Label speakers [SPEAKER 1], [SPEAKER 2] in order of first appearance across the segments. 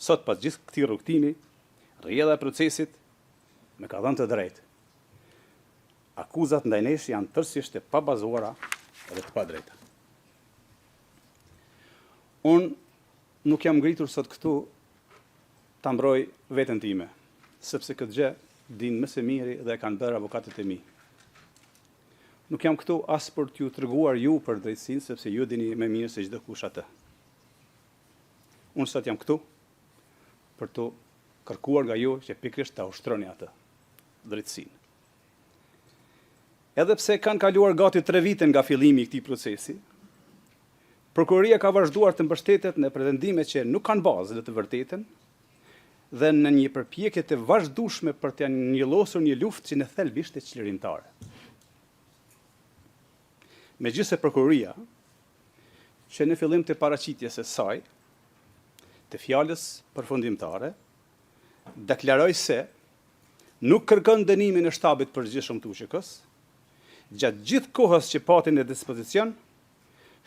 [SPEAKER 1] Sot pas gjithë këtij rrugtimi, rrjedha e procesit me ka dhënë të drejtë. Akuzat ndaj nesh janë tërësisht e pabazuara dhe të padrejta. Unë nuk jam ngritur sot këtu ta mbroj veten time, sepse këtë gjë din më së miri dhe e kanë bërë avokatët e mi. Nuk jam këtu as për t'ju treguar ju për drejtësinë, sepse ju dini më mirë se çdo kush atë. Unë sot jam këtu për të kërkuar nga ju që pikërisht ta ushtroni atë drejtësinë. Edhe pse kanë kaluar gati 3 vite nga fillimi i këtij procesi, prokuroria ka vazhduar të mbështetet në pretendime që nuk kanë bazë në të vërtetën dhe në një përpjekje të vazhdueshme për të njëllosur një luftë që në thelb ishte çlirimtare. Megjithëse prokuroria, që në fillim të paraqitjes së saj, të fjalës përfundimtare, deklaroi se nuk kërkon dënimin e shtabit përgjithshëm të UÇK-s, gjatë gjithë kohës që pati në dispozicion,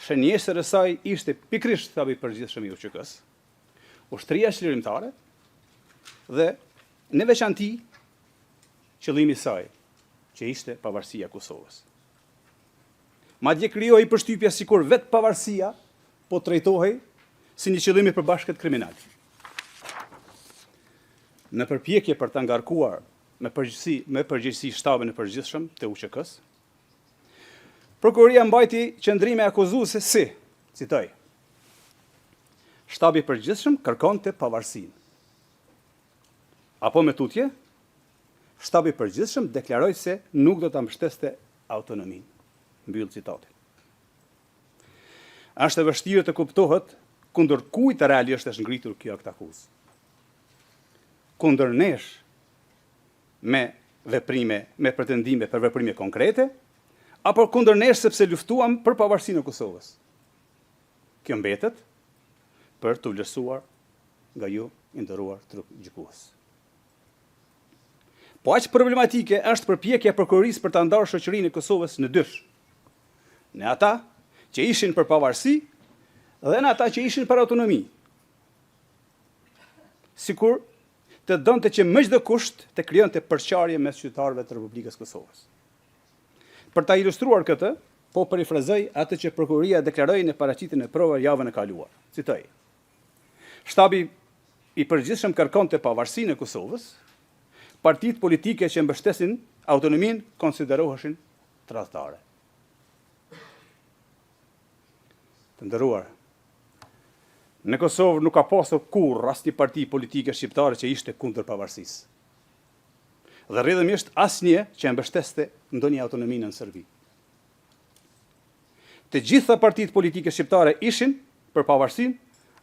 [SPEAKER 1] shënjesër e saj ishte pikërisht shtabi përgjithshëm i UÇK-s, ushtria çlirimtare dhe në veçanti qëllimi i saj, që ishte pavarësia e Kosovës. Madje krijoi përshtypje sikur vetë pavarësia po trajtohej si një qëllim i përbashkët kriminal. Në përpjekje për ta ngarkuar me përgjegjësi shtabin e përgjithshëm të UÇK-s, prokuroria mbajti qëndrime akuzuese si, citoj, shtabi i përgjithshëm kërkonte pavarësinë. Apo me tutje, shtabi i përgjithshëm deklaroi se nuk do ta mbështeste autonominë. Mbyll citatin. Është e vështirë të kuptohet kundër kujt realisht është ngritur kjo akuzë. Kundër nesh me pretendime për veprime konkrete, apo kundër nesh sepse luftuam për pavarësinë e Kosovës. Kjo mbetet për të vlerësuar nga ju i nderuar trup gjykues. Po aq problematike është përpjekja e prokurorisë për ta ndarë shoqërinë e Kosovës në dysh. Në ata që ishin për pavarësi dhe në ata që ishin për autonomi. Sikur të donte që me çdo kusht të krijonte përçarje mes qytetarëve të Republikës Kosovës. Për ta ilustruar këtë, po perifrazoj atë që prokuroria deklaroi në paraqitjen e provave javën e kaluar. Citoj: Shtabi i përgjithshëm kërkonte pavarësinë e Kosovës, partitë politike që mbështesin autonominë konsideroheshin tradhtare. Të nderuar, në Kosovë nuk ka pasur kurrë asnjë parti politike shqiptare që ishte kundër pavarësisë. Dhe rrjedhimisht asnjë që mbështeste ndonjë autonominë në Serbi. Të gjitha partitë politike shqiptare ishin për pavarësinë,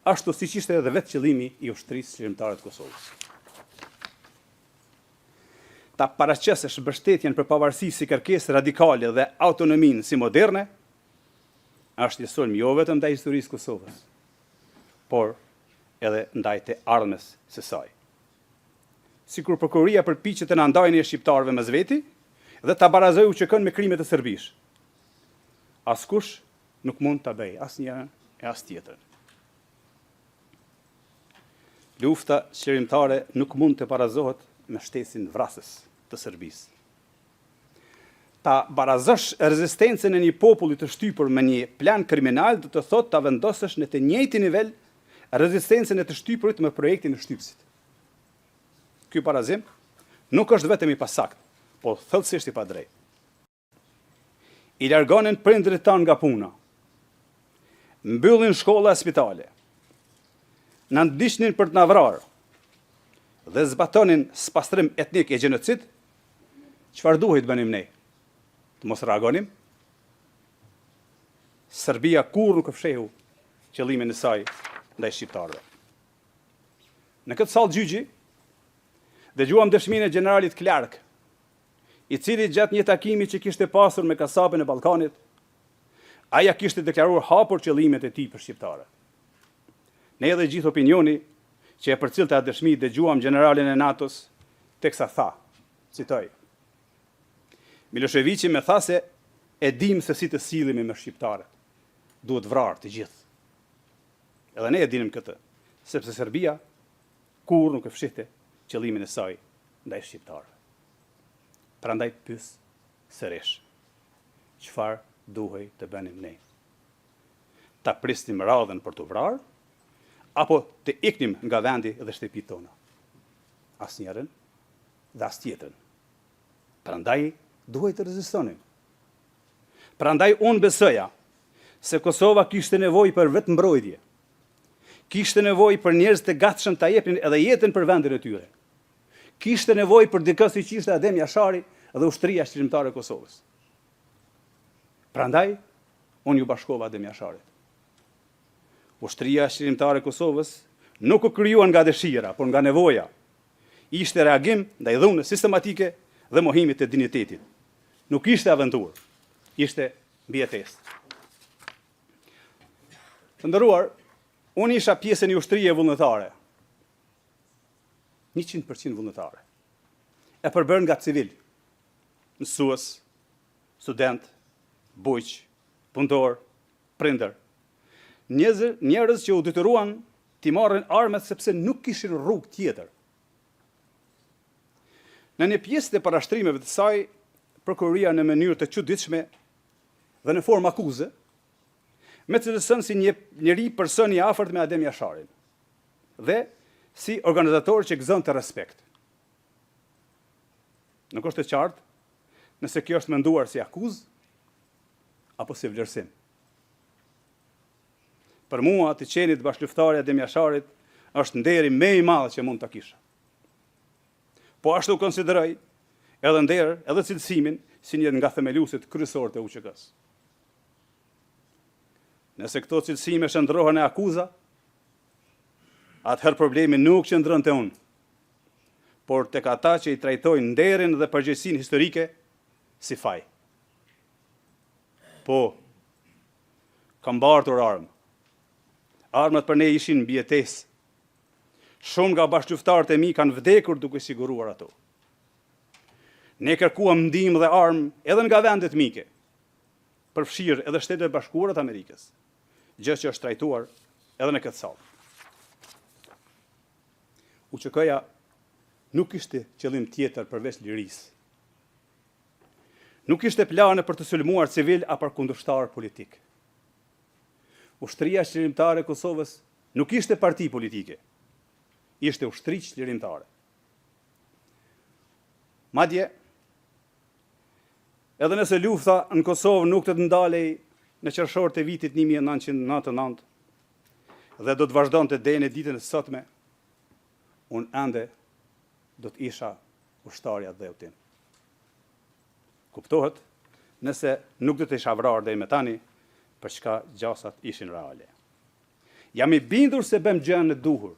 [SPEAKER 1] ashtu siç ishte edhe vetë qëllimi i ushtrisë çlirimtare të Kosovës. Ta paraqesesh mbështetjen për pavarësi si kërkesë radikale dhe autonominë si moderne, është një sulm jo vetëm ndaj historisë Kosovës, por edhe ndaj të ardhmes së saj. Sikur prokuroria përpiqet të na ndajë ne shqiptarëve mes veti dhe ta barazojë UÇK-n me krimet e Serbisë. Askush nuk mund ta bëjë asnjërin e as tjetrën. Lufta çlirimtare nuk mund të barazohet me shtesin vrasës të Serbisë. Ta barazosh rezistencën e një populli të shtypur me një plan kriminal do të thotë ta vendosësh në të njëjtin nivel rezistencën e të shtypurit me projektin e shtypësit. Ky barazim nuk është vetëm i pasakt, po thellësisht i padrejtë. I largonin prindrit tanë nga puna, mbyllin shkolla e spitale, na ndiqnin për të na vrarë dhe zbatonin spastrim etnik e gjenocid, çfarë duhet bënim ne? Të mos reagonim? Serbia kur nuk fshehu qëllimin e saj ndaj shqiptarëve. Në këtë sallë gjyqi, dëgjuam dëshminë e generalit Clark, i cili gjatë një takimi që kishte pasur me kasapën e Ballkanit, aja kishte deklaruar hapur qëllimet e tij për shqiptarët. Ne edhe gjithë opinioni që e përcillte atë dëshmi dëgjuam generalin e NATO-s, teksa tha, citoj: Miloševiqi më tha se e dim se si të sillemi me shqiptarët. Duhet vrarë të gjithë. Edhe ne e dinim këtë, sepse Serbia kur nuk e fshihte qëllimin e saj ndaj shqiptarëve. Prandaj pyes sërish, çfarë duhej të bënim ne? Ta prisnim radhën për të vrarë, apo të iknim nga vendi dhe shtëpitë tona? Asnjërin dhe as tjetrën. Prandaj duhej të rezistonim. Prandaj unë besoja se Kosova kishte nevojë për vetë mbrojtje. Kishte nevojë për njerëz të gatshëm ta jepnin edhe jetën për vendin e tyre. Kishte nevojë për dikë siç ishte Adem Jashari dhe ushtria shqiptare e Kosovës. Prandaj unë ju bashkova Adem Jasharit. Ushtria shqiptare e Kosovës nuk u krijuan nga dëshira, por nga nevoja. Ishte reagim ndaj dhunës sistematike dhe mohimit të dinjitetit. Nuk ishte aventurë, ishte mbijetesë. Të nderuar, unë isha pjesë e një ushtrie vullnetare. 100% vullnetare. E përbërë nga civil, mësues, student, bujq, punëtor, prindër. Njerëz që u detyruan t'i marrin armët sepse nuk kishin rrugë tjetër. Në një pjesë të parashtrimeve të saj, prokuroria në mënyrë të çuditshme dhe në formë akuze, me të cilësën si njëri person i afërt me Adem Jasharin, dhe si organizator që gëzon të respekt. Nuk është e qartë nëse kjo është menduar si akuzë apo si vlerësim. Për mua, të qenit bashkëluftari Adem Jasharit është nderi më i madh që mund ta kisha. Po ashtu konsideroj edhe nder, edhe cilësimin si një nga themeluesit kryesorë të UÇK-s. Nëse këto cilësime shndrohen në akuza, atëherë problemi nuk qëndron te unë, por tek ata që i trajtojnë nderin dhe përgjegjësinë historike si faj. Po, kam mbartur armë. Armët për ne ishin mbijetesë. Shumë nga bashkëluftarët e mi kanë vdekur duke siguruar ato. Ne kërkuam ndihmë dhe armë edhe nga vendet mike, përfshirë edhe Shtetet e Bashkuara të Amerikës, gjë që është trajtuar edhe në këtë sallë. UÇK-ja nuk kishte qëllim tjetër përveç lirisë. Nuk kishte plane për të sulmuar civil apo kundërshtar politik. Ushtria Shqiptare e Kosovës nuk ishte parti politike, ishte ushtri çlirimtare. Madje, edhe nëse lufta në Kosovë nuk të ndalej në qershor të vitit 1999 dhe do të vazhdonte deri në ditën e sotme, unë ende do të isha ushtarja dhe tim. Kuptohet, nëse nuk do të isha vrarë deri më tani, për çka gjasat ishin reale. Jam i bindur se bëm gjën e duhur.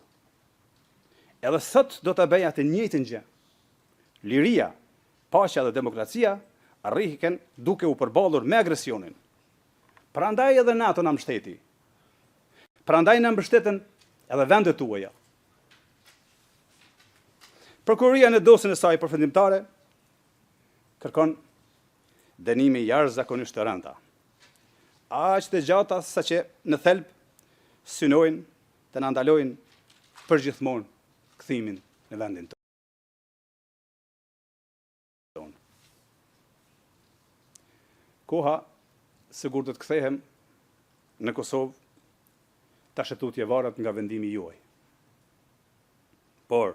[SPEAKER 1] Edhe sot do të bëja të njëjtën gjë. Liria, paqja dhe demokracia arrihen duke u përballur me agresionin. Prandaj edhe NATO na mbështeti. Prandaj na mbështeten edhe vendet tuaja. Prokuroria në dosjen e saj përfundimtare kërkon dënime jashtëzakonisht të rënda. Aq të gjata saqë në thelb synojnë të na ndalojnë përgjithmonë kthimin në vendin tonë. Koha sigur do të kthehem në Kosovë tash tutje varet nga vendimi juaj. Por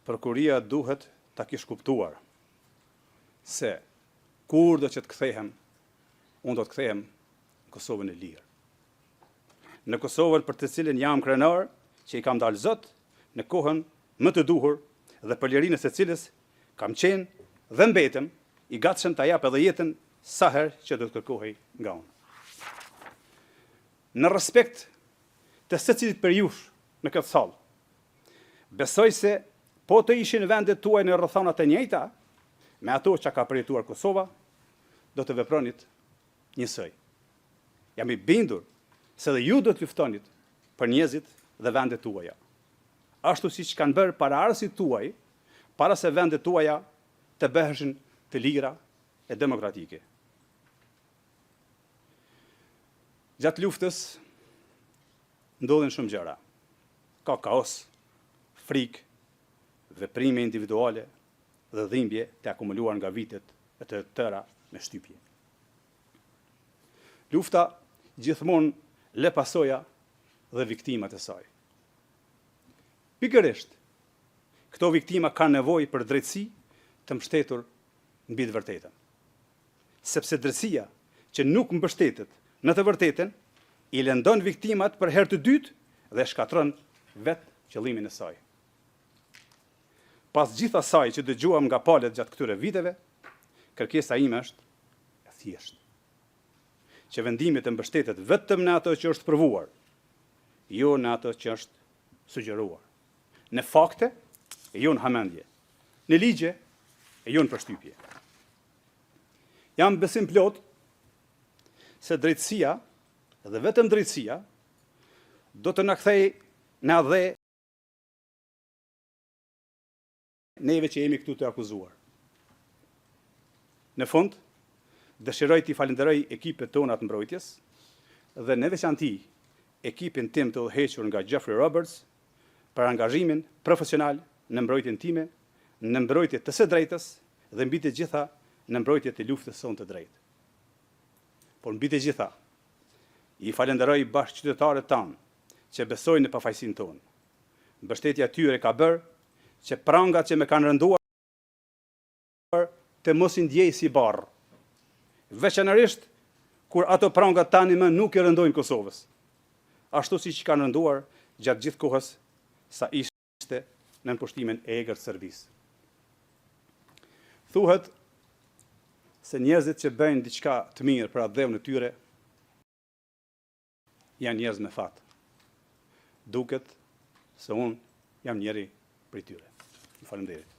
[SPEAKER 1] prokuroria duhet ta kish kuptuar se kur do që të kthehem, unë do të kthehem në Kosovën e lirë. Në Kosovën për të cilën jam krenar, që i kam dalë Zot, në kohën më të duhur dhe për lirinë e secilës kam qenë dhe mbetem i gatshëm ta jap edhe jetën sa herë që do të kërkohej nga unë. Në respekt të secilit për jush në këtë sallë, besoj se po të ishin vendet tuaj në rrethonat e njëjta me ato që ka përjetuar Kosova, do të vepronit njësoj. Jam i bindur se dhe ju do të luftonit për njerëzit dhe vendet tuaja. Ashtu siç kanë bërë paraardhësit tuaj, para se vendet tuaja të bëheshin të lira e demokratike. Gjatë luftës ndodhin shumë gjëra. Ka kaos, frikë, veprime individuale dhe dhimbje të akumuluar nga vitet e të tëra me shtypje. Lufta gjithmonë le pasoja dhe viktimat e saj. Pikërisht, këto viktima kanë nevojë për drejtësi të mbështetur mbi të vërtetën. Sepse drejtësia që nuk mbështetet në të vërtetën i lëndon viktimat për herë të dytë dhe shkatron vetë qëllimin e saj. Pas gjithë asaj që dëgjuam nga palët gjatë këtyre viteve, kërkesa ime është e thjeshtë. Që vendimi të mbështetet vetëm në ato që është provuar, jo në ato që është sugjeruar. Në fakte, e jo në hamendje. Në ligje, e jo në përshtypje. Jam besim plot se drejtësia, dhe vetëm drejtësia, do të na kthej na dhe neve që jemi këtu të akuzuar. Në fund, dëshiroj t'i falenderoj ekipet tona të mbrojtjes dhe në veçanti ekipin tim të udhëhequr nga Jeffrey Roberts për angazhimin profesional në mbrojtjen time, në mbrojtje të së drejtës dhe mbi të gjitha në mbrojtje të luftës sonë të drejtë. Por mbi të gjitha, i falenderoj bashkëqytetarët tanë që besojnë në pafajësinë tonë. Mbështetja tyre ka bërë që prangat që me kanë rënduar të mos i ndjej si barë. Veçanërisht kur ato prangat tani më nuk i rëndojnë Kosovës. Ashtu si që kanë rënduar gjatë gjithë kohës sa ishte në nënpushtimin e egër të Serbisë. Thuhet se njerëzit që bëjnë diçka të mirë për atë dhevën e tyre janë njerëz me fat. Duket se unë jam njeri prej tyre. Faleminderit.